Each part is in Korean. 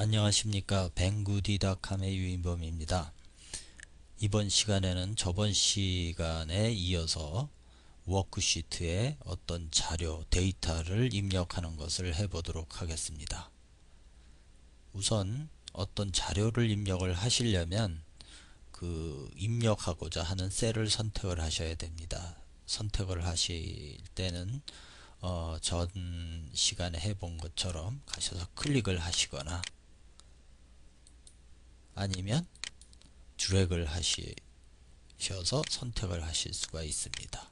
안녕하십니까. 뱅구디닷컴의 유인범입니다. 이번 시간에는 저번 시간에 이어서 워크시트에 어떤 자료, 데이터를 입력하는 것을 해보도록 하겠습니다. 우선 어떤 자료를 입력을 하시려면 그 입력하고자 하는 셀을 선택을 하셔야 됩니다. 선택을 하실 때는 전 시간에 해본 것처럼 가셔서 클릭을 하시거나 아니면 드래그를 하셔서 선택을 하실 수가 있습니다.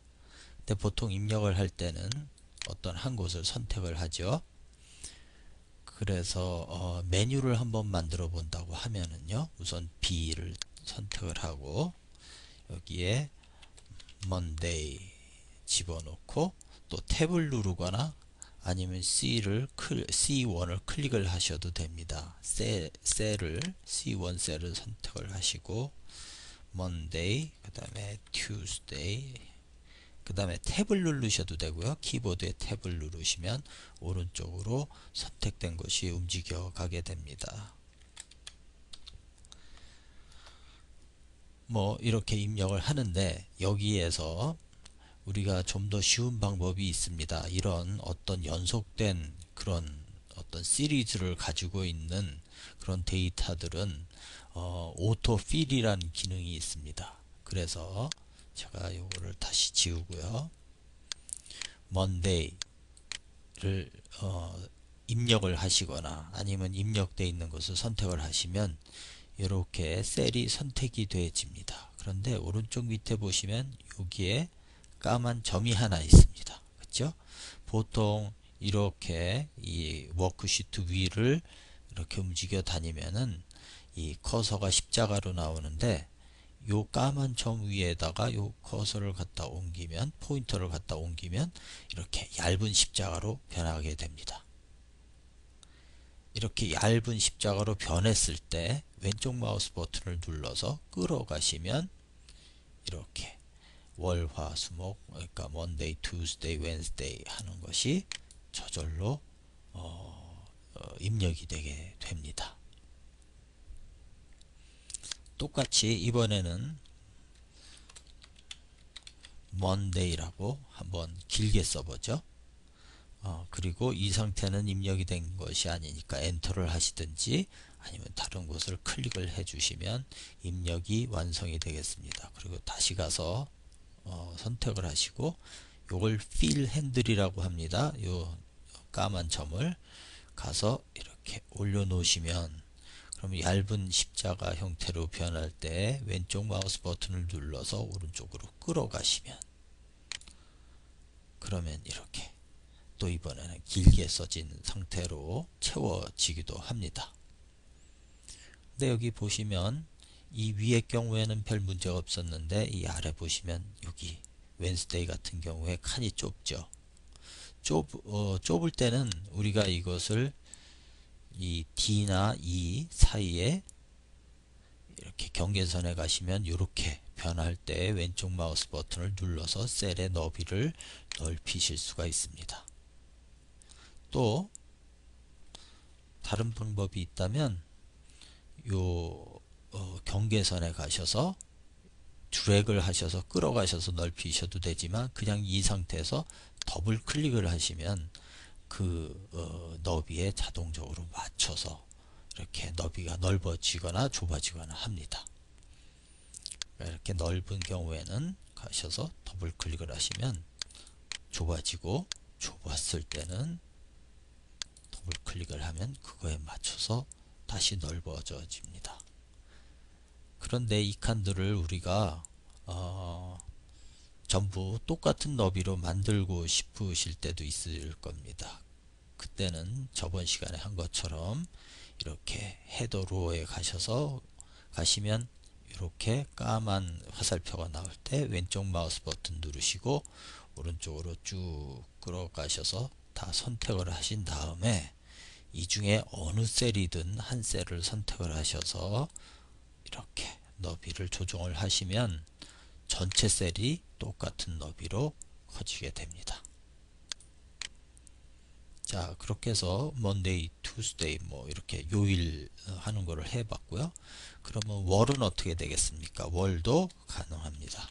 근데 보통 입력을 할 때는 어떤 한 곳을 선택을 하죠. 그래서 메뉴를 한번 만들어 본다고 하면은요, 우선 B를 선택을 하고 여기에 Monday 집어넣고 또 탭을 누르거나 아니면 C1을 클릭을 하셔도 됩니다. 셀을 C1 셀을 선택을 하시고 Monday, 그 다음에 Tuesday, 그 다음에 탭을 누르셔도 되고요. 키보드에 탭을 누르시면 오른쪽으로 선택된 것이 움직여 가게 됩니다. 뭐 이렇게 입력을 하는데 여기에서 우리가 좀 더 쉬운 방법이 있습니다. 이런 어떤 연속된 그런 어떤 시리즈를 가지고 있는 그런 데이터들은 오토필이라는 기능이 있습니다. 그래서 제가 요거를 다시 지우고요. Monday를 입력을 하시거나 아니면 입력되어 있는 것을 선택을 하시면 이렇게 셀이 선택이 되어집니다. 그런데 오른쪽 밑에 보시면 여기에 까만 점이 하나 있습니다. 그렇죠? 보통 이렇게 이 워크시트 위를 이렇게 움직여 다니면은 이 커서가 십자가로 나오는데 요 까만 점 위에다가 요 커서를 갖다 옮기면 포인터를 갖다 옮기면 이렇게 얇은 십자가로 변하게 됩니다. 이렇게 얇은 십자가로 변했을 때 왼쪽 마우스 버튼을 눌러서 끌어가시면 이렇게 월, 화, 수, 목, 그러니까 Monday, Tuesday, Wednesday 하는 것이 저절로 입력이 되게 됩니다. 똑같이 이번에는 Monday라고 한번 길게 써보죠. 그리고 이 상태는 입력이 된 것이 아니니까 엔터를 하시든지 아니면 다른 곳을 클릭을 해주시면 입력이 완성이 되겠습니다. 그리고 다시 가서 선택을 하시고 요걸 fill handle이라고 합니다. 요 까만 점을 가서 이렇게 올려 놓으시면 그럼 얇은 십자가 형태로 변할 때 왼쪽 마우스 버튼을 눌러서 오른쪽으로 끌어가시면 그러면 이렇게 또 이번에는 길게 써진 상태로 채워지기도 합니다. 근데 여기 보시면 이 위의 경우에는 별 문제가 없었는데 이 아래 보시면 여기 웬스데이 같은 경우에 칸이 좁죠. 좁을 때는 우리가 이것을 이 D나 E 사이에 이렇게 경계선에 가시면 이렇게 변할 때 왼쪽 마우스 버튼을 눌러서 셀의 너비를 넓히실 수가 있습니다. 또 다른 방법이 있다면 요 경계선에 가셔서 드래그를 하셔서 끌어가셔서 넓히셔도 되지만 그냥 이 상태에서 더블 클릭을 하시면 그 너비에 자동적으로 맞춰서 이렇게 너비가 넓어지거나 좁아지거나 합니다. 이렇게 넓은 경우에는 가셔서 더블 클릭을 하시면 좁아지고 좁았을 때는 더블 클릭을 하면 그거에 맞춰서 다시 넓어집니다. 그런데 이 칸들을 우리가 전부 똑같은 너비로 만들고 싶으실 때도 있을 겁니다. 그때는 저번 시간에 한 것처럼 이렇게 헤더 로어에 가시면 이렇게 까만 화살표가 나올 때 왼쪽 마우스 버튼 누르시고 오른쪽으로 쭉 끌어가셔서 다 선택을 하신 다음에 이 중에 어느 셀이든 한 셀을 선택을 하셔서 이렇게 너비를 조정을 하시면 전체 셀이 똑같은 너비로 커지게 됩니다. 자, 그렇게 해서 Monday, Tuesday 뭐 이렇게 요일 하는 거를 해봤고요. 그러면 월은 어떻게 되겠습니까? 월도 가능합니다.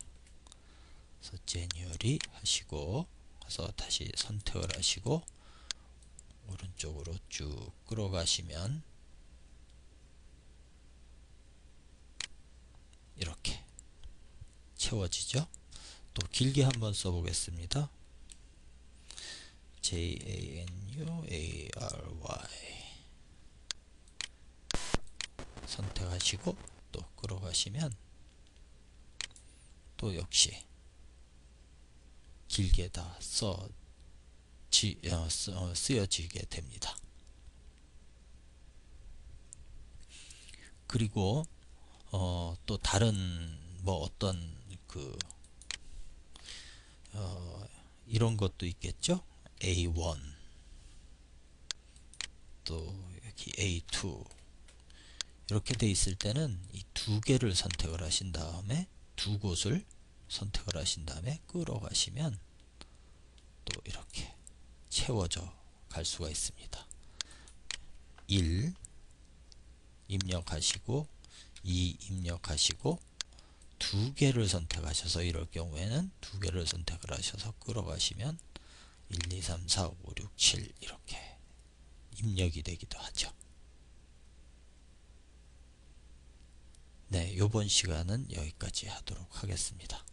그래서 January 하시고 그래서 다시 선택을 하시고 오른쪽으로 쭉 끌어가시면 이렇게 채워지죠. 또 길게 한번 써보겠습니다. January 선택하시고 또 끌어가시면 또 역시 길게 다 쓰여지게 됩니다. 그리고 또 다른 뭐 어떤 그 이런 것도 있겠죠. A1 또 여기 A2 이렇게 돼 있을 때는 이 두 개를 선택을 하신 다음에 두 곳을 선택을 하신 다음에 끌어가시면 또 이렇게 채워져 갈 수가 있습니다. 1 입력하시고 2 입력하시고 두 개를 선택하셔서 이럴 경우에는 두 개를 선택을 하셔서 끌어가시면 1, 2, 3, 4, 5, 6, 7 이렇게 입력이 되기도 하죠. 네, 요번 시간은 여기까지 하도록 하겠습니다.